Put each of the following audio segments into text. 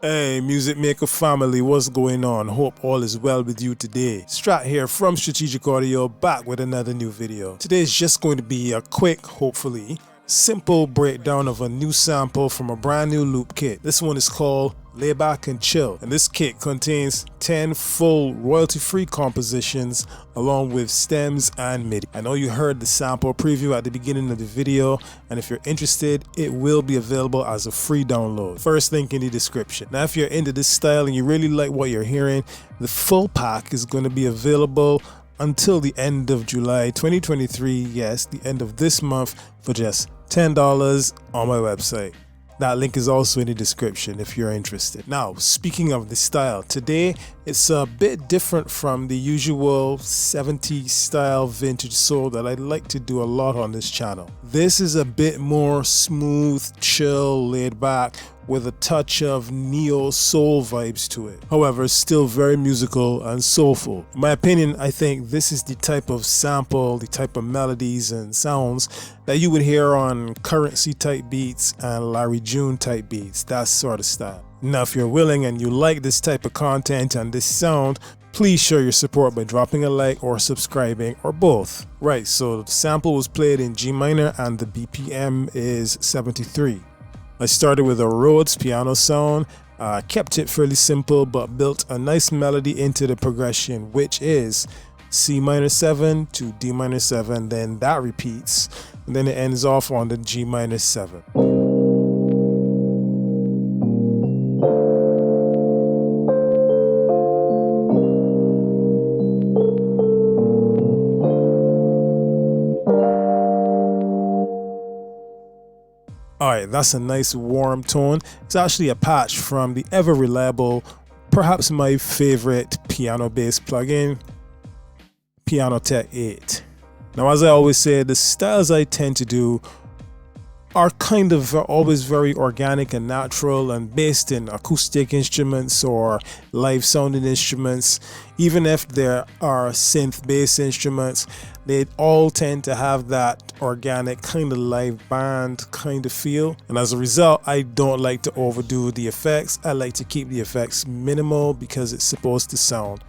Hey, Music Maker family, what's going on? Hope all is well with you today. Strat here from Strategic Audio, back with another new video. Today is just going to be a quick, hopefully, simple breakdown of a new sample from a brand new loop kit. This one is called Lay Back and Chill, and this kit contains 10 full royalty-free compositions along with stems and MIDI. I know you heard the sample preview at the beginning of the video, and if you're interested, it will be available as a free download. First link in the description. Now, if you're into this style and you really like what you're hearing, the full pack is going to be available until the end of July 2023. Yes, the end of this month, for just $10 on my website. That link is also in the description if you're interested. Now, speaking of the style, today it's a bit different from the usual 70s style vintage soul that I like to do a lot on this channel. This is a bit more smooth, chill, laid back, with a touch of neo soul vibes to it. However, still very musical and soulful. In my opinion, I think this is the type of sample, the type of melodies and sounds that you would hear on Currency type beats and Larry June type beats, that sort of style. Now, if you're willing and you like this type of content and this sound, please show your support by dropping a like or subscribing or both. Right, so the sample was played in G minor and the BPM is 73. I started with a Rhodes piano sound, kept it fairly simple but built a nice melody into the progression, which is C minor 7 to D minor 7, then that repeats, and then it ends off on the G minor 7. Alright, that's a nice warm tone. It's actually a patch from the ever reliable, perhaps my favorite piano-based plugin, Piano Tech 8. Now, as I always say, the styles I tend to do are kind of always very organic and natural and based in acoustic instruments or live sounding instruments. Even if there are synth-based instruments, they all tend to have that organic kind of live band kind of feel. And as a result, I don't like to overdo the effects. I like to keep the effects minimal because it's supposed to sound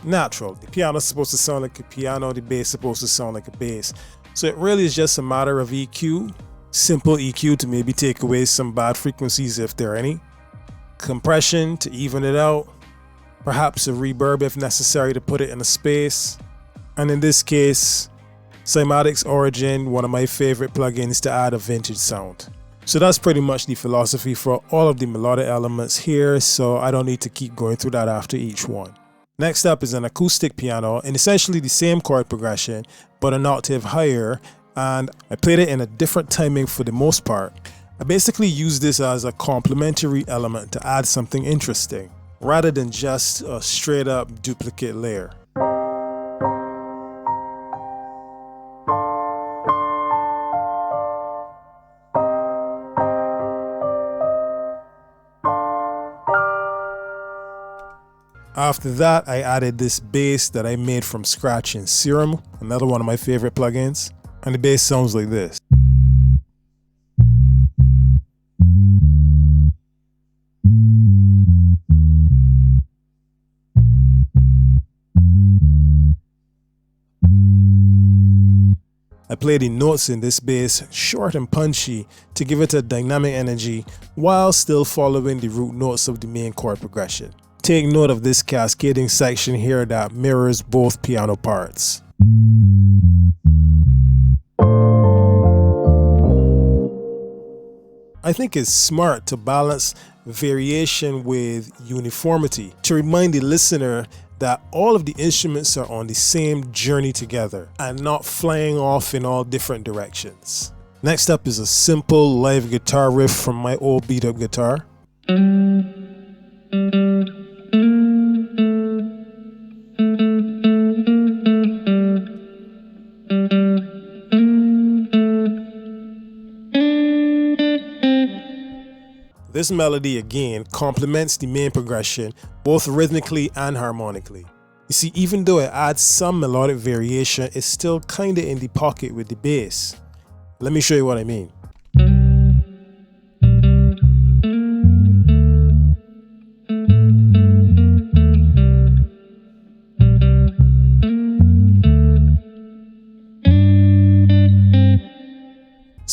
natural. The piano is supposed to sound like a piano, the bass is supposed to sound like a bass. So it really is just a matter of EQ. Simple EQ to maybe take away some bad frequencies if there are any, compression to even it out, perhaps a reverb if necessary to put it in a space, and in this case, Cymatics Origin, one of my favorite plugins to add a vintage sound. So that's pretty much the philosophy for all of the melodic elements here, so I don't need to keep going through that after each one. Next up is an acoustic piano and essentially the same chord progression but an octave higher, and I played it in a different timing for the most part. I basically used this as a complementary element to add something interesting, rather than just a straight up duplicate layer. After that, I added this bass that I made from scratch in Serum, another one of my favorite plugins. And the bass sounds like this. I play the notes in this bass short and punchy to give it a dynamic energy while still following the root notes of the main chord progression. Take note of this cascading section here that mirrors both piano parts. I think it's smart to balance variation with uniformity, to remind the listener that all of the instruments are on the same journey together and not flying off in all different directions. Next up is a simple live guitar riff from my old beat-up guitar. This melody again complements the main progression both rhythmically and harmonically. You see, even though it adds some melodic variation, it's still kinda in the pocket with the bass. Let me show you what I mean.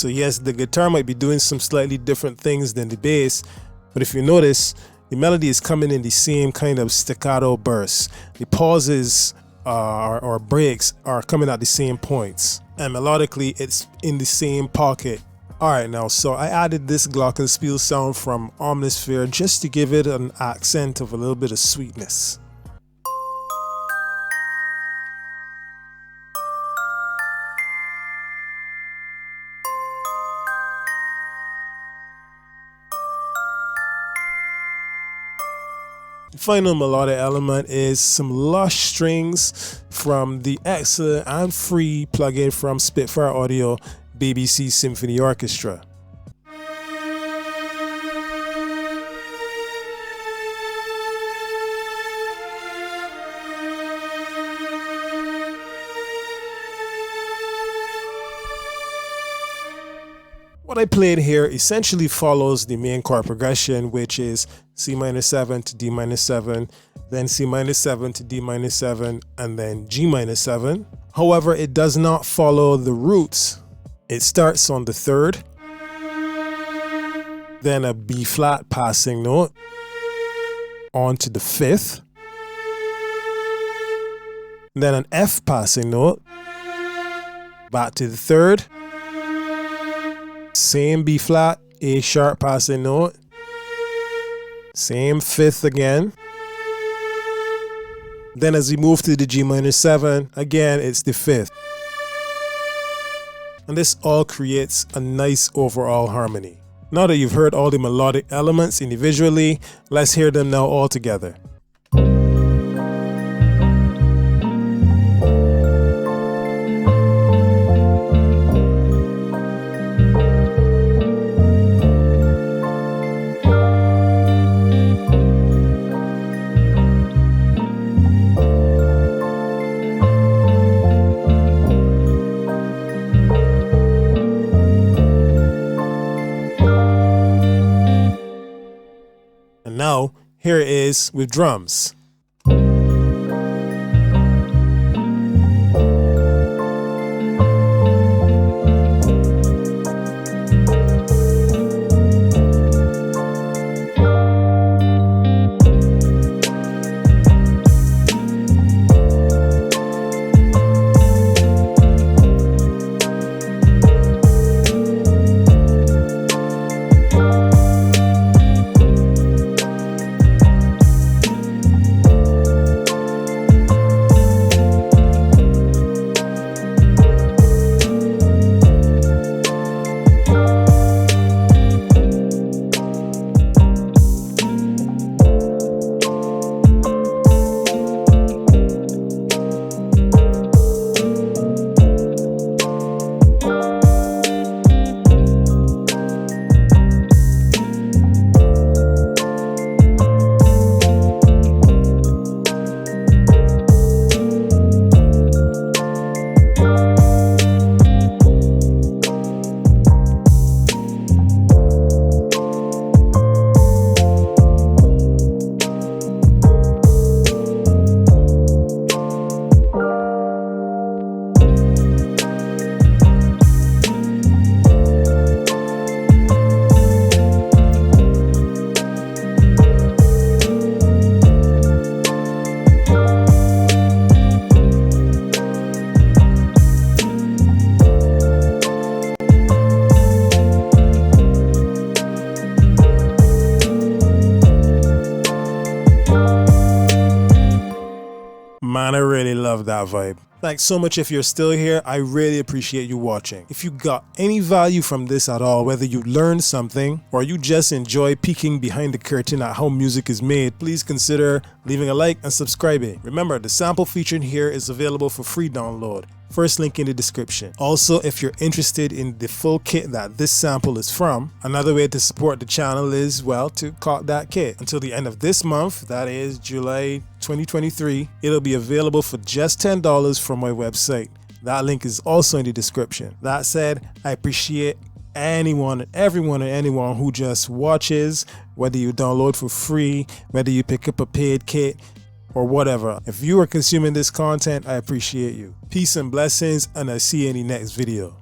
So yes, the guitar might be doing some slightly different things than the bass, but if you notice, the melody is coming in the same kind of staccato bursts. The pauses or breaks are coming at the same points, and melodically it's in the same pocket. Alright, now so I added this glockenspiel sound from Omnisphere just to give it an accent of a little bit of sweetness. The final melodic element is some lush strings from the excellent and free plugin from Spitfire Audio, BBC Symphony Orchestra. What I played here essentially follows the main chord progression, which is C-7 to D-7, then C-7 to D-7, and then G-7. However, it does not follow the roots. It starts on the 3rd, then a B-flat passing note, on to the 5th, then an F passing note, back to the 3rd, same B-flat, A-sharp passing note, same 5th again. Then as we move to the G-7, again it's the 5th. And this all creates a nice overall harmony. Now that you've heard all the melodic elements individually, let's hear them now all together. And now, here it is with drums. Man, I really love that vibe. Thanks so much if you're still here. I really appreciate you watching. If you got any value from this at all, whether you learned something or you just enjoy peeking behind the curtain at how music is made, please consider leaving a like and subscribing. Remember, the sample featured here is available for free download. First link in the description. Also, if you're interested in the full kit that this sample is from, another way to support the channel is, well, to cop that kit. Until the end of this month, that is July 2023, it'll be available for just $10 from my website. That link is also in the description. That said, I appreciate everyone who just watches, whether you download for free, whether you pick up a paid kit, or whatever. If you are consuming this content, I appreciate you. Peace and blessings, and I'll see you in the next video.